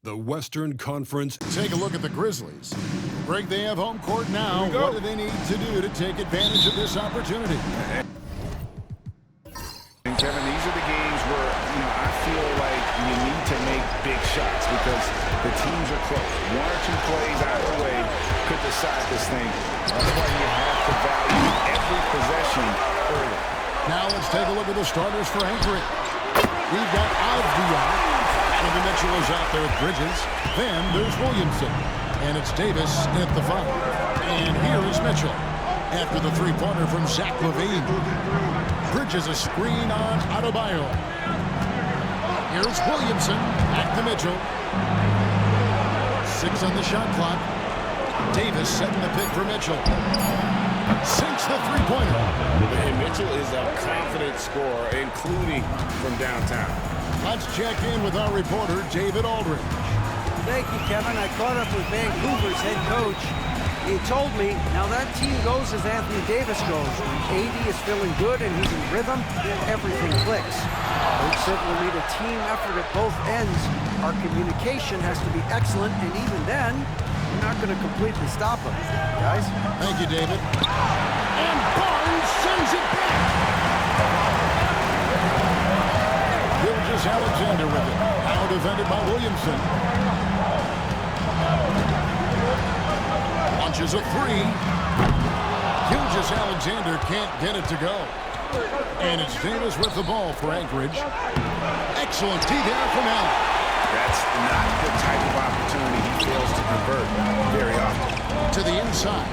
The Western Conference. Take a look at the Grizzlies. Greg, they have home court now. What do they need to do to take advantage of this opportunity? And Kevin, these are the games where, I feel like you need to make big shots because the teams are close. One or two plays out of the way could decide this thing. That's why you have to value every possession early. Now let's take a look at the starters for Anchorage. We've got Avdia. Donovan Mitchell is out there with Bridges. Then there's Williamson. And it's Davis at the 5. And here is Mitchell. After the three-pointer from Zach LaVine. Bridges a screen on Adebayo. Here's Williamson. Back to Mitchell. 6 on the shot clock. Davis setting the pick for Mitchell. Sinks the three-pointer. And Mitchell is a confident scorer, including from downtown. Let's check in with our reporter, David Aldridge. Thank you, Kevin. I caught up with Vancouver's head coach. He told me, now that team goes as Anthony Davis goes. When AD is feeling good and he's in rhythm, everything clicks. Coach said we'll need a team effort at both ends. Our communication has to be excellent, and even then, we're not going to completely stop them. Guys? Thank you, David. And Barnes sends it back. Alexander with it. Now defended by Williamson. Launches a three. Alexander can't get it to go. And it's Davis with the ball for Anchorage. Excellent tee there from Allen. That's not the type of opportunity he fails to convert very often. To the inside.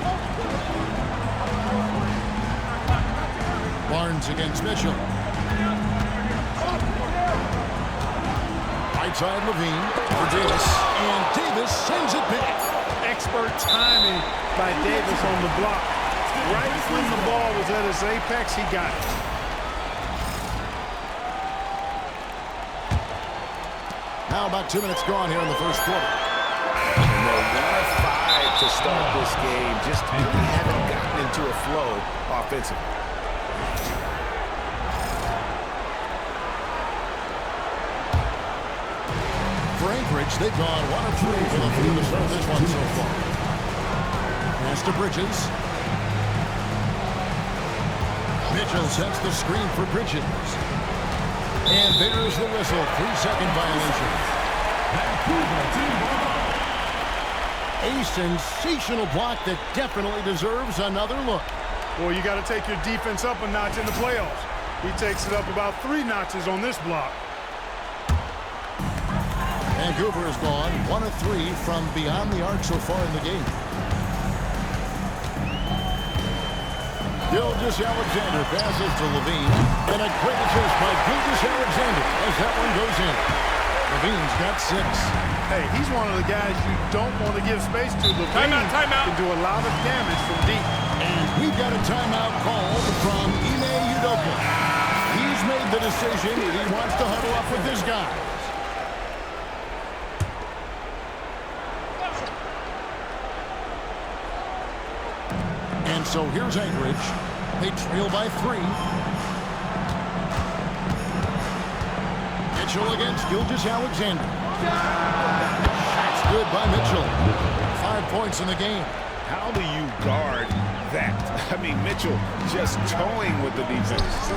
Barnes against Mitchell. Right side LaVine for Davis. And Davis sends it back. Expert timing by Davis on the block. Right when the ball was at its apex, he got it. Now about 2 minutes gone here in the first quarter. And they're 1 of 5 to start this game. Just really haven't gotten into a flow offensively. For Anchorage, they've gone 1 of 3 for the field to start this one so far. Pass to Bridges. Mitchell sets the screen for Bridges. And there's the whistle. 3-second violation. A sensational block that definitely deserves another look. Well, you got to take your defense up a notch in the playoffs. He takes it up about 3 notches on this block. Vancouver has gone 1 of 3 from beyond the arc so far in the game. Alexander passes to LaVine. And a great assist by Alexander as that one goes in. LaVine's got 6. Hey, he's one of the guys you don't want to give space to. LaVine can do a lot of damage from deep. And we've got a timeout called from Ime Udoka. He's made the decision. He wants to huddle up with his guys. And so here's Anchorage. They trail by 3. Mitchell against Alexander. That's good by Mitchell. 5 points in the game. How do you guard that? I mean, Mitchell just towing with the defense.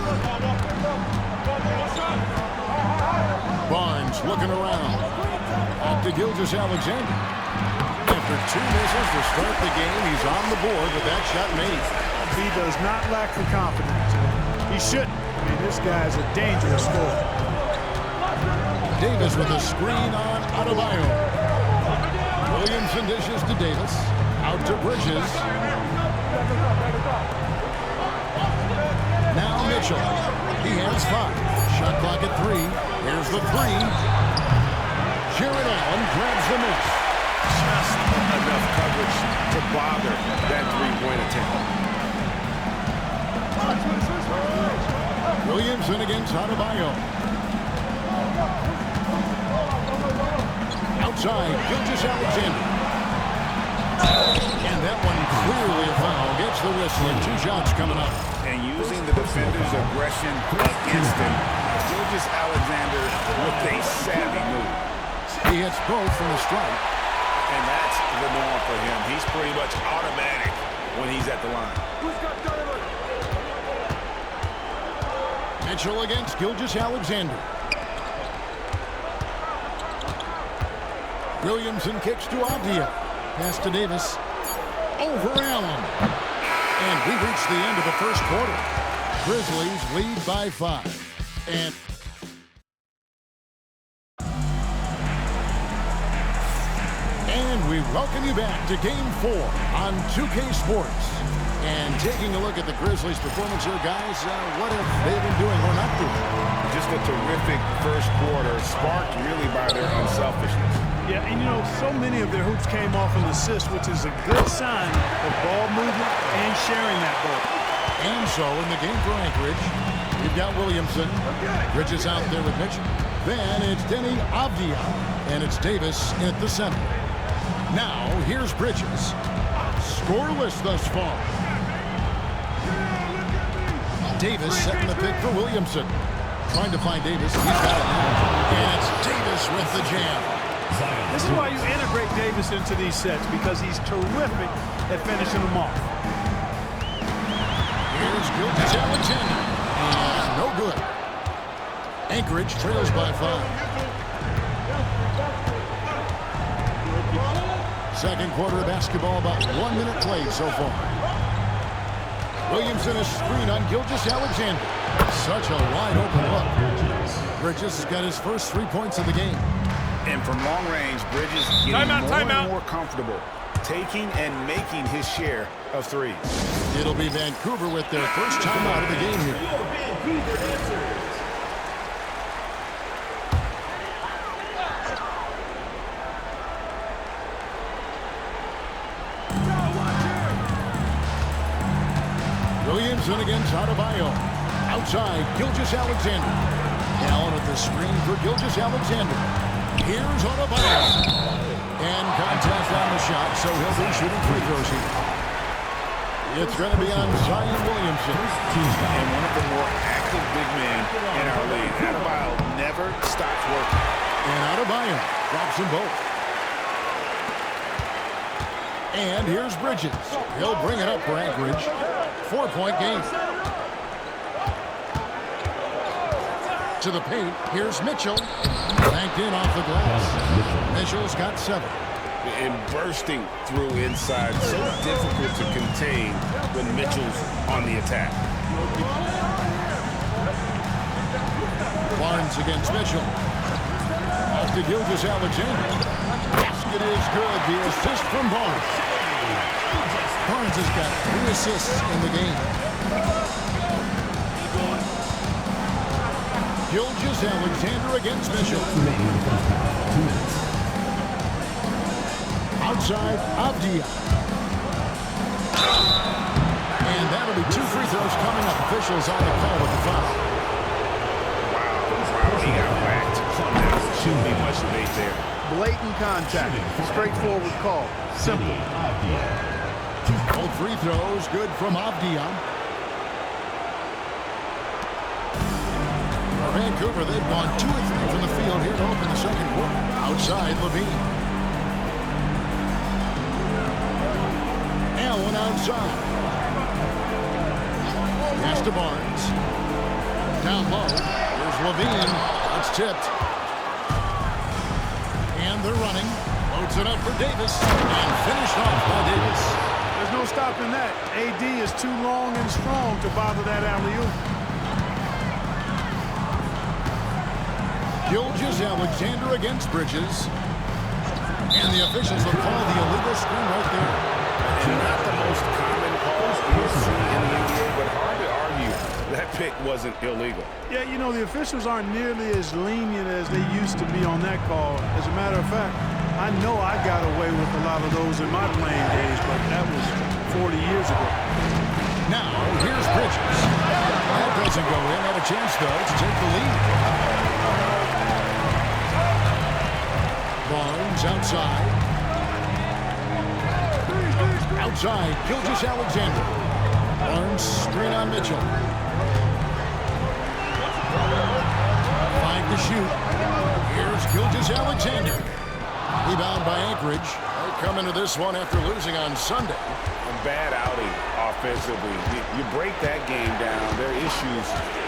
Barnes looking around. Back to Alexander. After 2 misses to start the game, he's on the board with that shot made. He does not lack the confidence. He shouldn't. I mean, this guy's a dangerous scorer. Davis with a screen on Adebayo. Williamson dishes to Davis. Out to Bridges. Now Mitchell. He has 5. Shot clock at 3. Here's the 3. Jared Allen grabs the miss. Just enough coverage to bother that 3-point attempt. Williamson against Adebayo. Outside, Alexander. And that one clearly a foul. Gets the whistle and 2 shots coming up. And using the defender's aggression against him, Alexander with a savvy move. He hits both from the strike. And that's the norm for him. He's pretty much automatic when he's at the line. Mitchell against Gilgeous-Alexander. Williamson kicks to Avdia. Pass to Davis. Over Allen. And we reach the end of the first quarter. Grizzlies lead by 5. And we welcome you back to Game 4 on 2K Sports. And taking a look at the Grizzlies' performance here, guys, what have they been doing or not doing? Just a terrific first quarter, sparked really by their unselfishness. Yeah, and you know, so many of their hoops came off an assist, which is a good sign of ball movement and sharing that ball. And so in the game for Anchorage, we've got Williamson. Bridges out there with Mitchell. Then it's Denny Avdia, and it's Davis at the center. Now, here's Bridges. Scoreless thus far. Davis setting the pick for Williamson. Trying to find Davis. He's got it now. And it's Davis with the jam. This is why you integrate Davis into these sets, because he's terrific at finishing them off. Here's Gilgeous-Alexander. And no good. Anchorage trails by 5. Second quarter of basketball, about 1 minute played so far. Williamson is screen on Gilgeous-Alexander. Such a wide open look. Bridges has got his first 3 points of the game. And from long range, Bridges getting more and more comfortable, taking and making his share of threes. It'll be Vancouver with their first timeout of the game here. Williamson against Adebayo. Outside, Gilgeous-Alexander. Allen at the screen for Gilgeous-Alexander. Here's Adebayo. And contact on the shot, so he'll be shooting free throws here. It's going to be on Zion Williamson. And one of the more active big men in our league. Adebayo never stops working. And Adebayo drops them both. And here's Bridges. He'll bring it up for Anchorage. 4-point game. To the paint. Here's Mitchell. Banked in off the glass. Mitchell's got 7. And bursting through inside. So difficult to contain when Mitchell's on the attack. Barnes against Mitchell. Off to Gilgeous-Alexander. Basket is good. The assist from Barnes. Barnes has got 3 assists in the game. Gilgeous-Alexander against Mitchell. Outside, Avdia. And that'll be 2 free throws coming up. Officials on the call with the foul. Wow, he got whacked. Shouldn't be much debate there. Blatant contact. Straightforward call. Simple. Both free throws good from Avdia. For Vancouver, they've gone 2 of 3 from the field here to open the second quarter. Outside, Levine. Allen outside. Pass to Barnes. Down low. Here's Levine. It's tipped. And they're running. Loads it up for Davis. And finished off by Davis. There's no stopping that. AD is too long and strong to bother that alley-oop. Gilgeous-Alexander against Bridges. And the officials will call the illegal screen right there. Not the most common calls you see in the NBA, but hard to argue that pick wasn't illegal. Yeah, you know, the officials aren't nearly as lenient as they used to be on that call. As a matter of fact, I know I got away with a lot of those in my playing days, but that was 40 years ago. Now, here's Bridges. That doesn't go in. Had a chance, though, to take the lead. Barnes outside. Outside, Gilgeous-Alexander. Barnes, screen on Mitchell. 5 to shoot. Here's Gilgeous-Alexander. Rebound by Anchorage. They come into this one after losing on Sunday. A bad outing offensively. You break that game down, their issues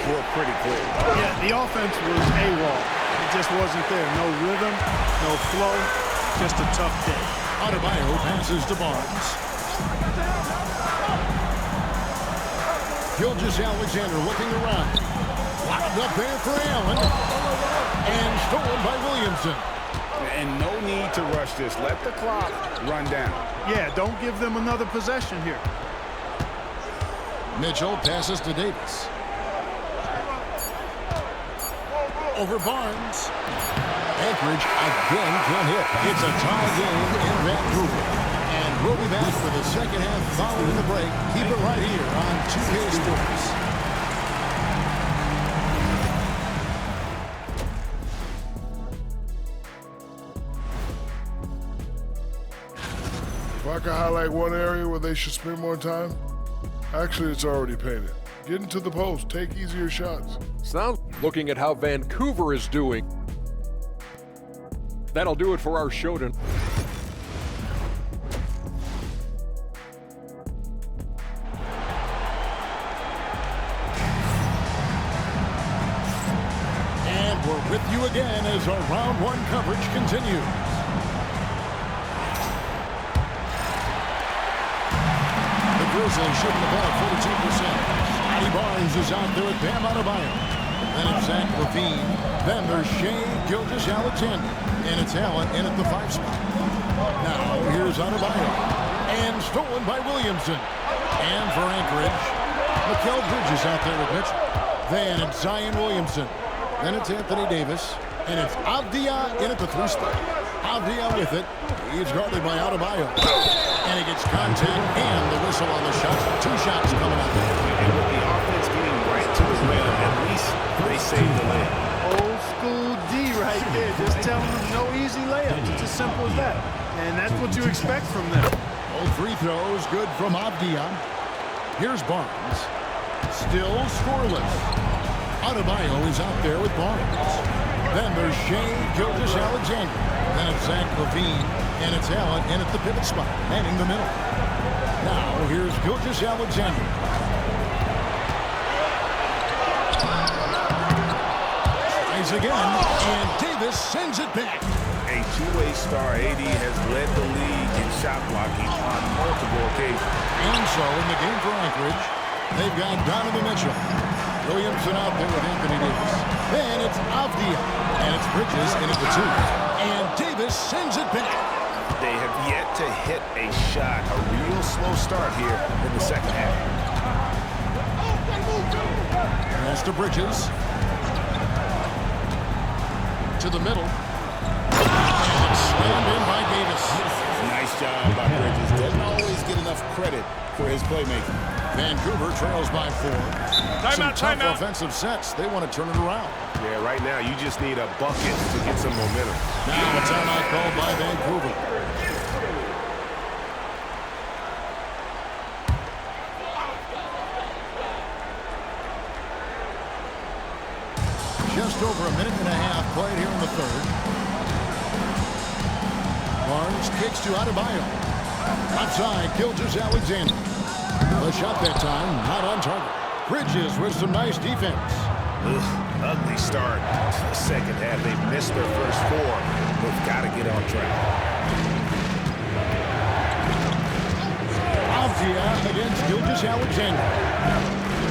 were pretty clear. Yeah, the offense was AWOL. It just wasn't there. No rhythm, no flow, just a tough day. Adebayo passes to Barnes. Gilgeous-Alexander looking around. Locked up there for Allen. And stolen by Williamson. And no need to rush this. Let the clock run down. Yeah, don't give them another possession here. Mitchell passes to Davis. Over Barnes. Anchorage again can hit. It's a tie game in Vancouver. And we'll be back for the second half following the break. Keep it right here on 2K Sports. If I could highlight one area where they should spend more time, actually it's already painted. Get into the post, take easier shots. Sounds looking at how Vancouver is doing. That'll do it for our show tonight. And we're with you again as our round one coverage continues. The Grizzlies shooting the ball 42%. Scotty Barnes is out there with Bam Adebayo. Then it's Zach LaVine. Then there's Shai Gilgeous-Alexander. And it's Allen in at the 5 spot. Now here's Adebayo. And stolen by Williamson. And for Anchorage, Mikal Bridges out there with Mitchell. Then it's Zion Williamson. Then it's Anthony Davis. And it's Avdia in at the 3 spot. Avdia with it. He's guarded by Adebayo. And he gets contact and the whistle on the shot. 2 shots coming up. And with the offense getting right to the rim, at least they saved the layup. Old school D right there. Just telling them no easy layups. It's as simple as that. And that's what you expect from them. Both free throws good from Avdia. Here's Barnes. Still scoreless. Adebayo is out there with Barnes. Then there's Shai Gilgeous-Alexander. Then it's Zach LaVine. And it's Allen in at the pivot spot, manning the middle. Now here's Gilgeous-Alexander. Tries again, and Davis sends it back. A two-way star, AD has led the league in shot blocking on multiple occasions. And so in the game for Anchorage, they've got Donovan Mitchell. Williamson out there with Anthony Davis. Then it's Avdia, and it's Bridges in at the 2. And Davis sends it back. They have yet to hit a shot, a real slow start here in the second half. Pass to Bridges. To the middle. And slammed in by Davis. Nice job by Bridges. Doesn't always get enough credit for his playmaking. Vancouver trails by 4. Some tough offensive sets. They want to turn it around. Yeah, right now you just need a bucket to get some momentum. Now a timeout called by Vancouver. Just over a minute and a half played here in the 3rd. Barnes kicks to Adebayo. Outside, Gilgeous-Alexander. The shot that time, not on target. Bridges with some nice defense. Ugly start to the second half. They've missed their first 4. They've got to get on track. Avdia against Gilgeous-Alexander.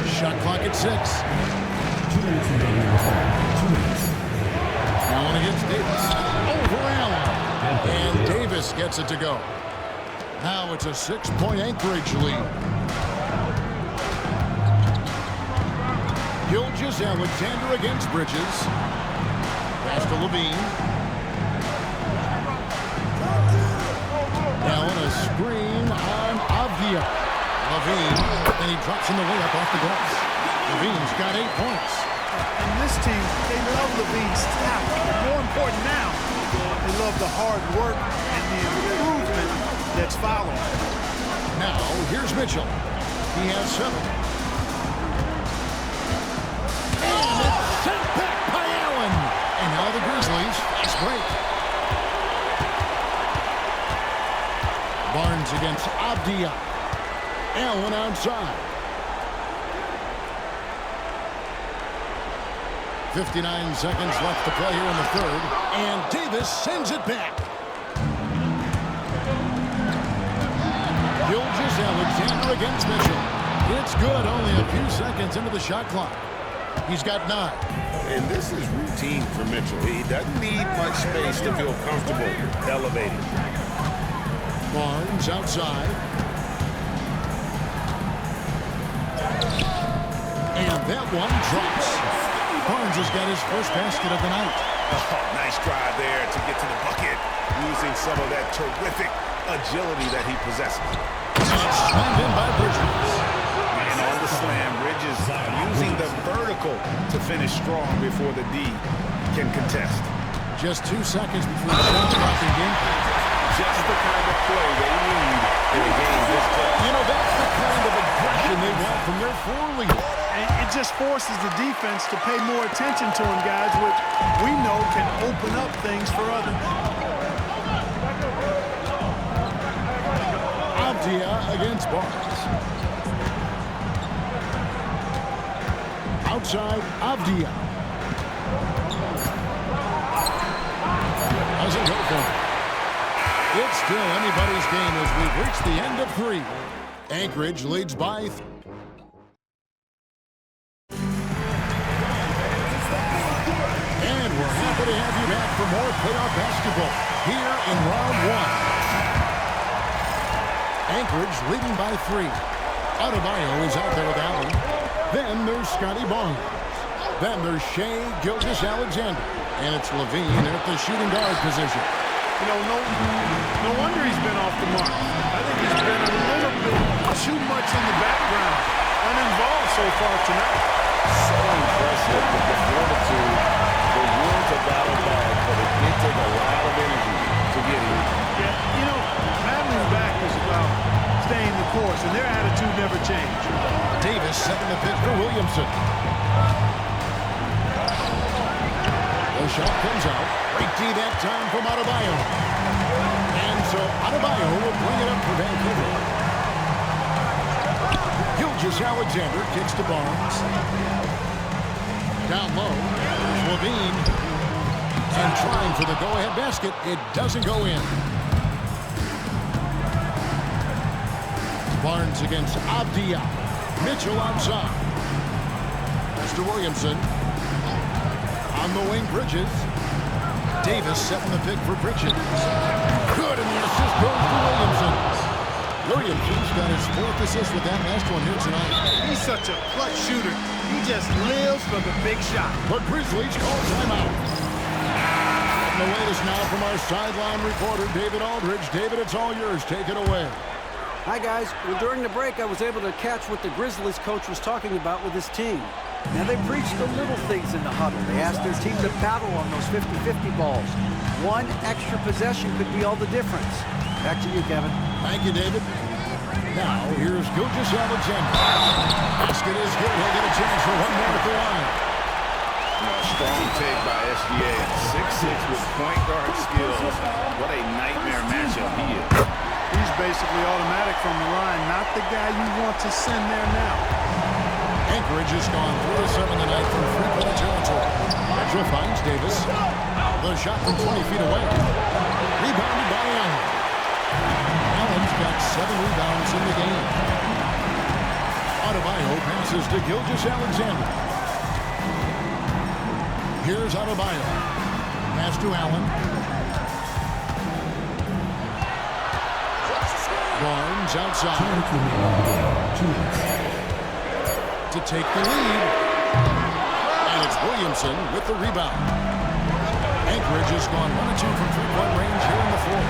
Shot clock at 6. Allen against Davis. Over Allen. And Davis gets it to go. Now it's a 6-point Anchorage lead. Gilgeous-Alexander against Bridges. Pass to LaVine. Allen a screen on Avdia. LaVine, and he drops in the layup off the glass. LaVine's got 8 points. And this team, they love LaVine's style. More important now, they love the hard work and the improvement that's following. Now, here's Mitchell. He has 7. And it's sent back by Allen. And now the Grizzlies fast break. Barnes against Abdia. Allen outside. 59 seconds left to play here in the third. And Davis sends it back. Alexander against Mitchell. It's good, only a few seconds into the shot clock. He's got 9. And this is routine for Mitchell. He doesn't need much space to feel comfortable elevating. Barnes outside. And that one drops. Barnes has got his first basket of the night. Oh, nice drive there to get to the bucket, using some of that terrific agility that he possesses. Slammed in by Bridges. And on the slam, Bridges using the vertical to finish strong before the D can contest. Just 2 seconds before the shot clock in game. Just the kind of play they need in a game this close. You know, that's the kind of aggression they want from their 4 lead. And it just forces the defense to pay more attention to him, guys, which we know can open up things for others. Against Barnes. Outside, Avdia. Doesn't go for it. It's still anybody's game as we've reached the end of 3. Anchorage leads by 3. And we're happy to have you back for more playoff basketball here in round 1. Anchorage leading by 3. Adebayo is out there with Allen. Then there's Scotty Barnes. Then there's Shea Gilgeous-Alexander. And it's Levine at the shooting guard position. You know, no wonder he's been off the mark. I think he's been a little bit too much in the background, uninvolved so far tonight. So impressive with the fortitude, the will to battle back, but it did take a lot of energy to get here. Yeah, you know, battling back is about staying the course, and their attitude never changed. Davis setting the pick for Williamson. The shot comes out. Great D that time from Adebayo. And so Adebayo will bring it up for Vancouver. Gilgeous-Alexander kicks to Barnes. Down low, there's Levine. And trying for the go-ahead basket. It doesn't go in. Barnes against Abdia. Mitchell outside. Mr. Williamson. On the wing, Bridges. Davis setting the pick for Bridges. Good, and the assist goes to Williamson. Williamson's got his 4th assist with that last one here tonight. He's such a clutch shooter. He just lives for the big shot. The Grizzlies call timeout. And the latest now from our sideline reporter, David Aldridge. David, it's all yours. Take it away. Hi, guys. Well, during the break, I was able to catch what the Grizzlies coach was talking about with his team. Now, they preached the little things in the huddle. They asked their team to battle on those 50-50 balls. One extra possession could be all the difference. Back to you, Kevin. Thank you, David. Now, here's Gilgeous-Alexander. Basket is good. He'll get a chance for one more at the line. Strong take by SGA. 6'6" with point guard skills. What a nightmare matchup he is. He's basically automatic from the line, not the guy you want to send there now. Anchorage has gone 4-7 tonight from three-point territory. Mitchell finds Davis. The shot from 20 feet away. Rebounded by Allen. Allen's got 7 rebounds in the game. Adebayo passes to Gilgeous-Alexander. Here's Adebayo. Pass to Allen. Barnes outside. To take the lead. And it's Williamson with the rebound. Anchorage has gone 1-2 from three-point range here in the 4th.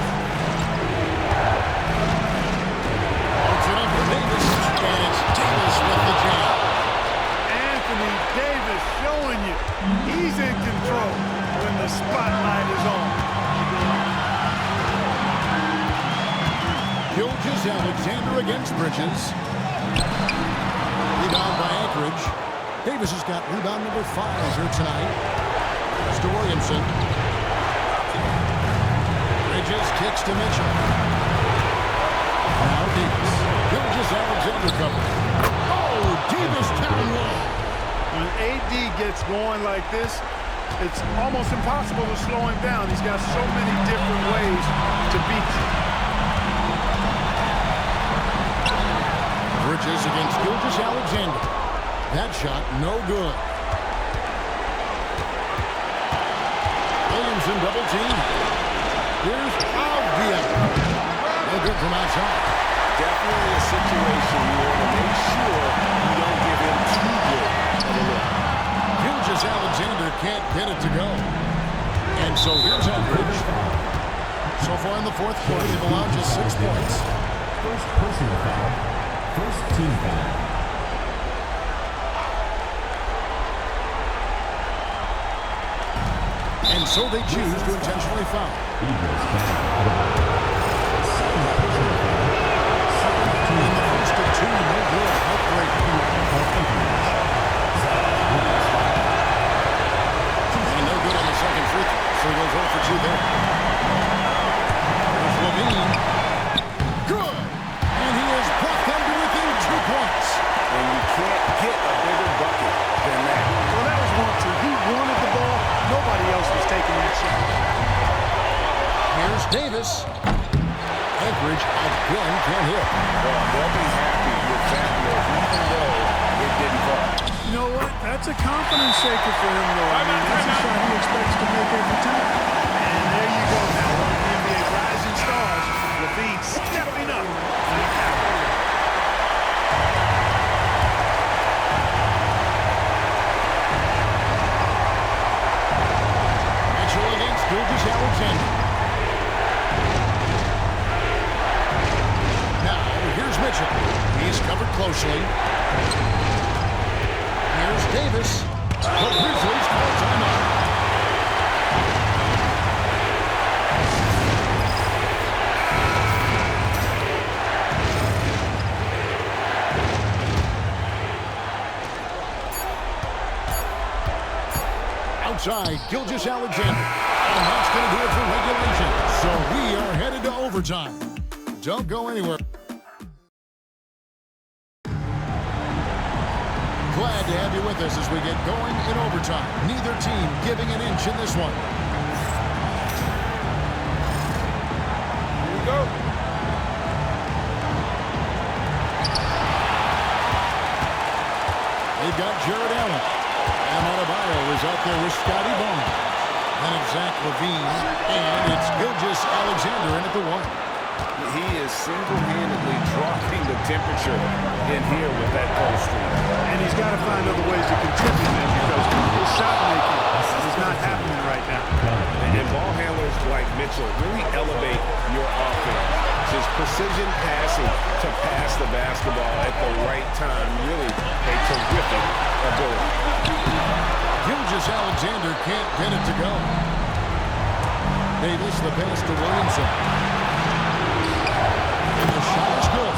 Puts it up for Davis. And it's Davis with the jam. Anthony Davis showing you he's in control when the spotlight is on. Gilgeous-Alexander against Bridges. Rebound by Anchorage. Davis has got rebound number 5 here tonight. Mr. Williamson. Bridges kicks to Mitchell. AD gets going like this, it's almost impossible to slow him down. He's got so many different ways to beat you. Bridges against Gilgeous Alexander. That shot, no good. Williamson double team. Here's Avdia. No good from outside. Definitely a situation you want to make sure you don't give him too good of a look. Gilgeous Alexander can't get it to go. And so here's Aldridge. So far in the fourth quarter, they've allowed just 6 points. First personal foul. First team foul. And so they choose to intentionally foul. Eagles foul. Second personal foul. In the first of 2, no good. Heartbreaking. And no good on the second free throw. So he goes 0 for 2 there. There's Levine. Good. And he has brought them to within 2 points. And you can't get a bigger bucket than that. Well, that was 1-2. He wanted the ball. Nobody else was taking that shot. Here's Davis. Anchorage again can't hit. Well, they'll be happy with that look, even though it didn't fall. You know what? That's a confidence shaker for him, though. I mean, that's a shot he expects to make every time. And there you go now. One of the NBA's rising stars, Levine, stepping up. Mitchell against Gilgeous Alexander. Now, here's Mitchell. He's covered closely. Here's Davis. The Grizzlies call timeout. Outside, Gilgeous Alexander. And that's going to do it for regulation. So we are headed to overtime. Don't go anywhere. Glad to have you with us as we get going in overtime. Neither team giving an inch in this one. Here we go. They've got Jared Allen. And Adebayo is out there with Scotty Bowman. Then it's Zach LaVine. And it's Gilgeous Alexander in at the 1. He is single-handedly dropping the temperature in here with that post screen. And he's got to find other ways to contribute, man, because his shot making is not happening right now. And ball handlers like Mitchell really elevate your offense. His precision passing to pass the basketball at the right time, really a terrific ability. Gilgeous Alexander can't get it to go. Davis, the pass to Williamson. And the shot is good.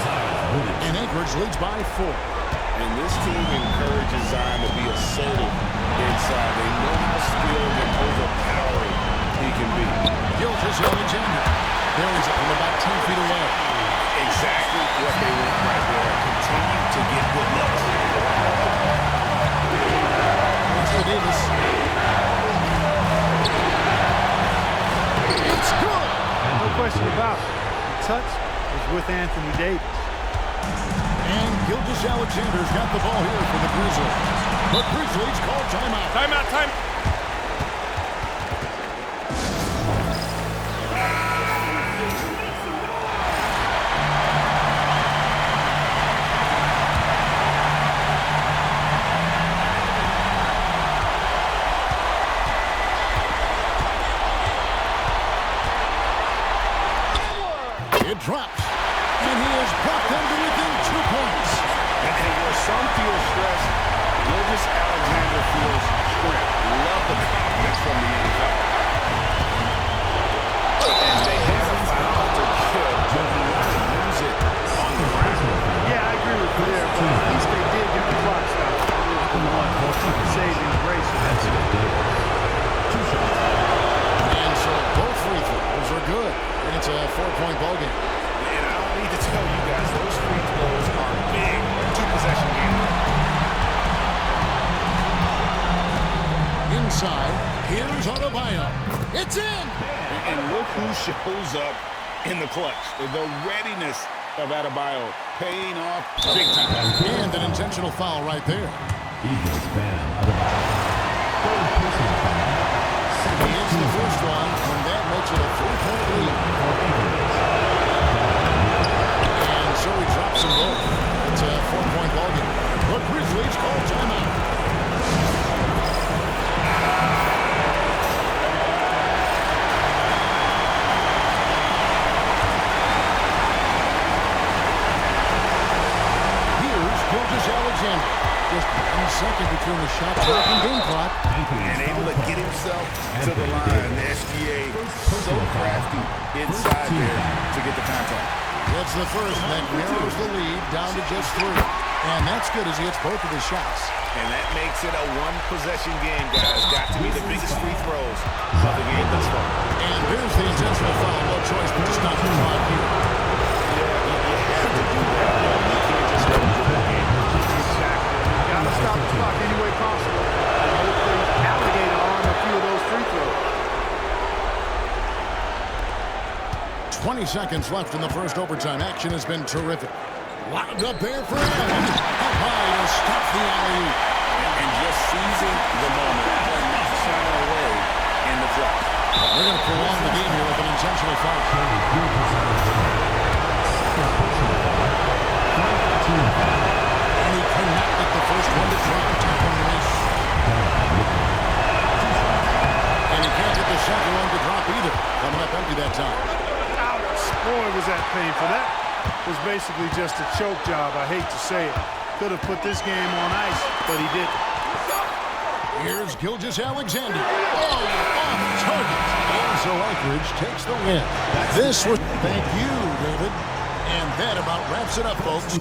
And Anchorage leads by 4. And this team encourages Zion to be assertive inside. They know how skilled and overpowering he can be. Gilgeous Alexander. There he's from about 10 feet away. Exactly what they want right there. Continue to get good looks. That's for Davis. It's good. No question about it. The touch is with Anthony Davis. And Gilgeous Alexander's got the ball here for the Grizzlies. The Grizzlies call timeout. Timeout, time. It drops. And he has brought them to within 2 points. And where some feel stressed, Gilgeous Alexander feels strength. Love the confidence from the inside. And they have a foul to kill, but he wants to use it on the ground. Yeah, I agree with you there, but at least they did get the clock stopped. Saving grace in that situation. And so both free throws are good. And it's a 4-point ball game. And I don't need to tell you guys, those free throws are big two-possession games. It's in! And look who shows up in the clutch. The readiness of Adebayo paying off big time. And an intentional foul right there. Eagles ban Adebayo. Third personal foul. He hits the first one, and that makes it a 3-point lead. And so he drops them both. It's a 4-point ballgame. The Grizzlies call timeout. Just 1 second between the shot clock and game clock. And able to get himself to the line. The SGA so crafty inside there to get the contact. It's the first that narrows the lead down to just 3. And that's good as he hits both of his shots. And that makes it a one-possession game, guys. Got to be the biggest free throws of the game thus far. And there's the intentional foul. No choice but to stop the clock here. Yeah, you have to do that. You can't just let him do the game. Got to stop the clock any way possible. I hope they alligator on a few of those free throws. 20 seconds left in the first overtime. Action has been terrific. Wound up there for Allen. Up high to stop the alley-oop. And just seizing the moment. Allen not shying away in the drop. They're going to prolong the game here with an intentional foul. And he connected the first one to drop. Tough one to miss. And he can't get the second one to drop either. Coming up empty that time. Ouch. Boy, was that painful. That was basically just a choke job. I hate to say it. Could have put this game on ice, but he didn't. Here's Gilgeous-Alexander. Oh, off target. And so Anchorage takes the win. This was... Thank you, David. And that about wraps it up, folks.